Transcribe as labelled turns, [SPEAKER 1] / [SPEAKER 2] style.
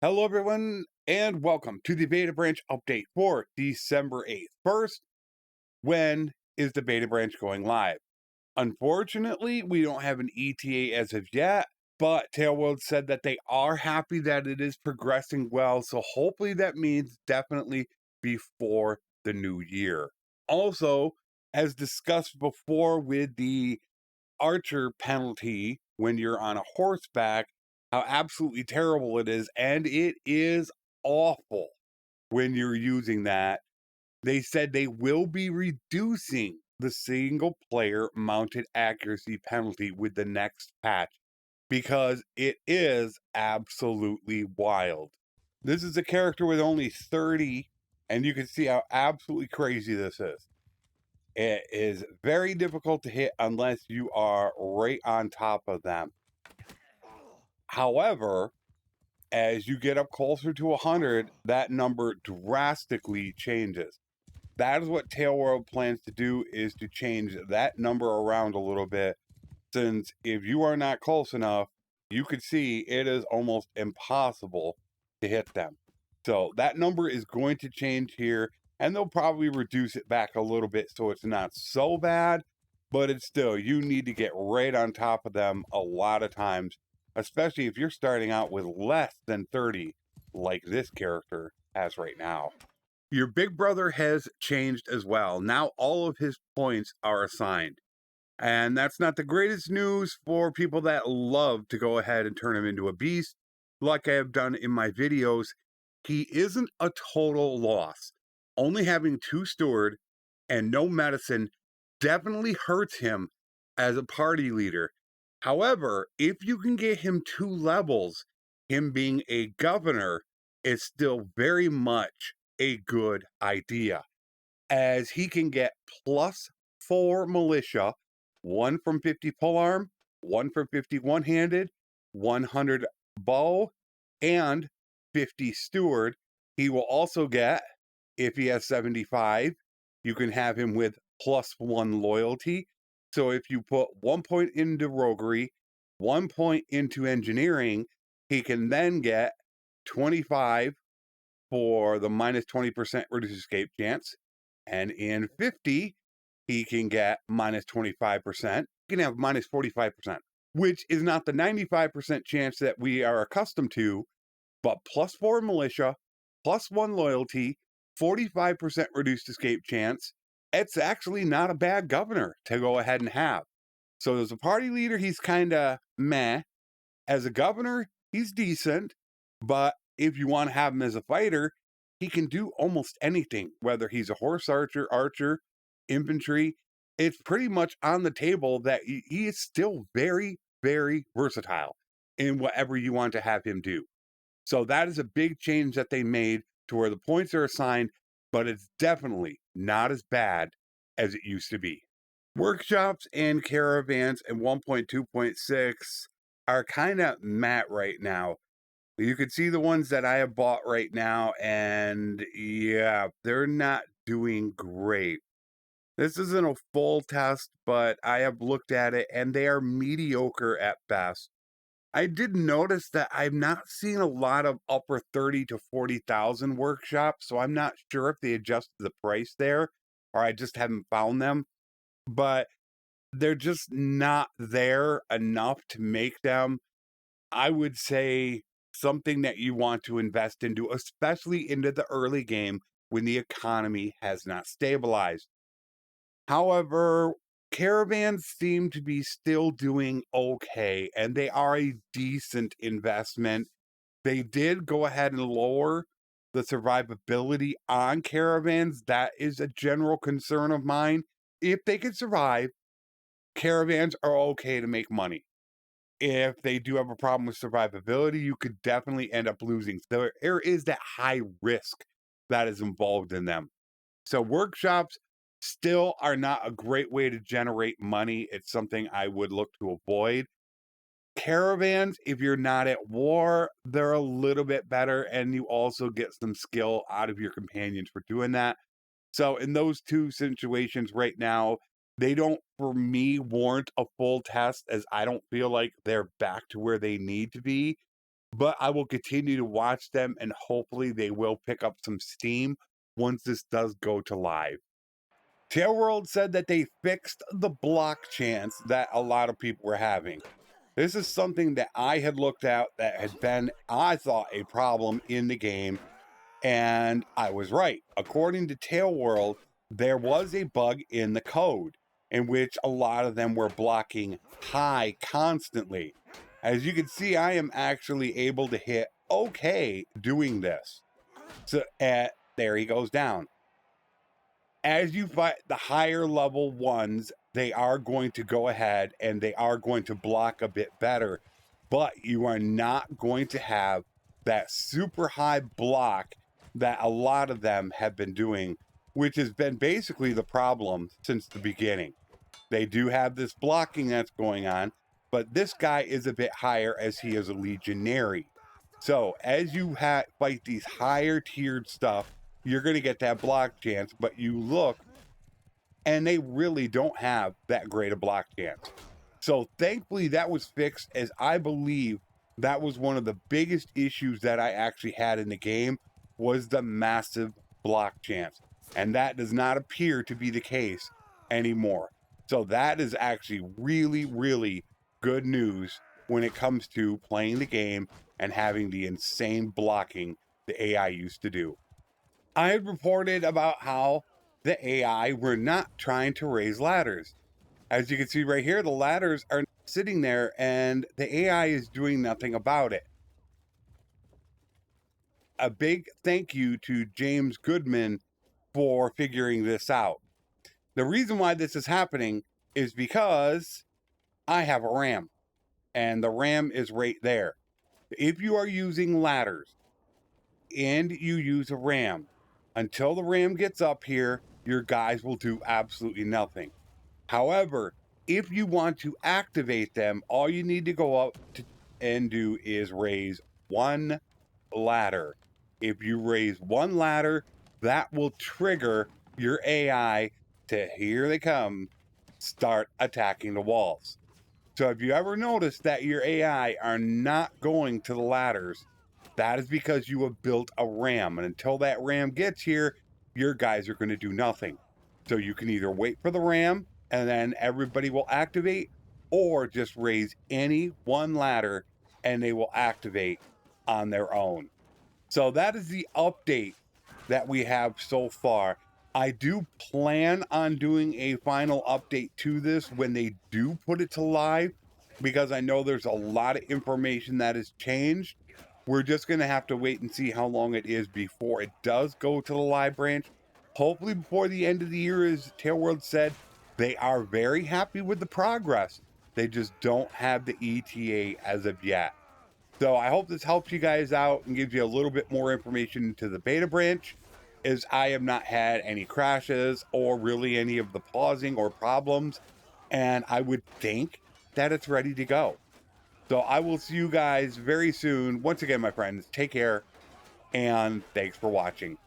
[SPEAKER 1] Hello, everyone, and welcome to the Beta Branch update for December 8th. First, when is the Beta Branch going live? Unfortunately, we don't have an ETA as of yet, but Tailworld said that they are happy that it is progressing well, so hopefully that means definitely before the new year. Also, as discussed before with the archer penalty when you're on a horseback, how absolutely terrible it is. And it is awful when you're using that. They said they will be reducing the single player mounted accuracy penalty with the next patch because it is absolutely wild. This is a character with only 30, and you can see how absolutely crazy this is. It is very difficult to hit unless you are right on top of them. However, as you get up closer to 100, that number drastically changes. That is what Tailworld plans to do, is to change that number around a little bit, since if you are not close enough, you could see it is almost impossible to hit them. So that number is going to change here, and they'll probably reduce it back a little bit so it's not so bad, but it's still, you need to get right on top of them a lot of times, especially if you're starting out with less than 30, like this character has right now. Your big brother has changed as well. Now all of his points are assigned. And that's not the greatest news for people that love to go ahead and turn him into a beast, like I have done in my videos. He isn't a total loss. Only having two steward and no medicine definitely hurts him as a party leader. However, if you can get him 2 levels, him being a governor is still very much a good idea, as he can get +4 militia, 1 from 50 polearm, 1 from 50 one-handed, 100 bow, and 50 steward. He will also get, if he has 75, you can have him with +1 loyalty. So if you put 1 point into roguery, 1 point into engineering, he can then get 25 for the -20% reduced escape chance. And in 50, he can get -25%. He can have -45%, which is not the 95% chance that we are accustomed to, but +4 militia, +1 loyalty, 45% reduced escape chance. It's actually not a bad governor to go ahead and have. So as a party leader, he's kind of meh. As a governor, he's decent, but if you want to have him as a fighter, he can do almost anything, whether he's a horse archer, infantry. It's pretty much on the table that he is still very, very versatile in whatever you want to have him do. So that is a big change that they made to where the points are assigned, but it's definitely not as bad as it used to be. Workshops and caravans in 1.2.6 are kind of matte right now. You can see the ones that I have bought right now, and yeah, they're not doing great. This isn't a full test, but I have looked at it and they are mediocre at best. I did notice that I'm not seeing a lot of upper 30 to 40,000 workshops, so I'm not sure if they adjusted the price there or I just haven't found them, but they're just not there enough to make them, I would say, something that you want to invest into, especially into the early game when the economy has not stabilized. However, caravans seem to be still doing okay, and they are a decent investment. They did go ahead and lower the survivability on caravans. That is a general concern of mine. If they can survive, caravans are okay to make money. If they do have a problem with survivability, you could definitely end up losing. There is that high risk that is involved in them. So workshops still are not a great way to generate money. It's something I would look to avoid. Caravans, if you're not at war, they're a little bit better, and you also get some skill out of your companions for doing that. So in those two situations right now, they don't, for me, warrant a full test, as I don't feel like they're back to where they need to be. but I will continue to watch them and hopefully they will pick up some steam once this does go to live. Tailworld said that they fixed the block chance that a lot of people were having. This is something that I had looked at that had been, I thought, a problem in the game, and I was right. According to Tailworld, there was a bug in the code in which a lot of them were blocking high constantly. As you can see, I am actually able to hit okay doing this. So there he goes down. As you fight the higher level ones, they are going to go ahead and they are going to block a bit better, but you are not going to have that super high block that a lot of them have been doing, which has been basically the problem since the beginning. They do have this blocking that's going on, but this guy is a bit higher as he is a legionary. So as you fight these higher tiered stuff, you're going to get that block chance, but you look and they really don't have that great a block chance. So thankfully that was fixed, as I believe that was one of the biggest issues that I actually had in the game, was the massive block chance. And that does not appear to be the case anymore. So that is actually really, really good news when it comes to playing the game and having the insane blocking the AI used to do. I had reported about how the AI were not trying to raise ladders. As you can see right here, the ladders are sitting there and the AI is doing nothing about it. A big thank you to James Goodman for figuring this out. The reason why this is happening is because I have a RAM, and the RAM is right there. If you are using ladders and you use a RAM, until the RAM gets up here, your guys will do absolutely nothing. However, if you want to activate them, all you need to go up to and do is raise one ladder. If you raise one ladder, that will trigger your AI to, here they come, start attacking the walls. So if you ever notice that your AI are not going to the ladders, that is because you have built a RAM. And until that RAM gets here, your guys are going to do nothing. So you can either wait for the RAM and then everybody will activate, or just raise any one ladder and they will activate on their own. So that is the update that we have so far. I do plan on doing a final update to this when they do put it to live, because I know there's a lot of information that has changed. We're just going to have to wait and see how long it is before it does go to the live branch. Hopefully before the end of the year, as Tailworld said, they are very happy with the progress. They just don't have the ETA as of yet. So I hope this helps you guys out and gives you a little bit more information into the beta branch, as I have not had any crashes or really any of the pausing or problems. And I would think that it's ready to go. So I will see you guys very soon. Once again, my friends, take care and thanks for watching.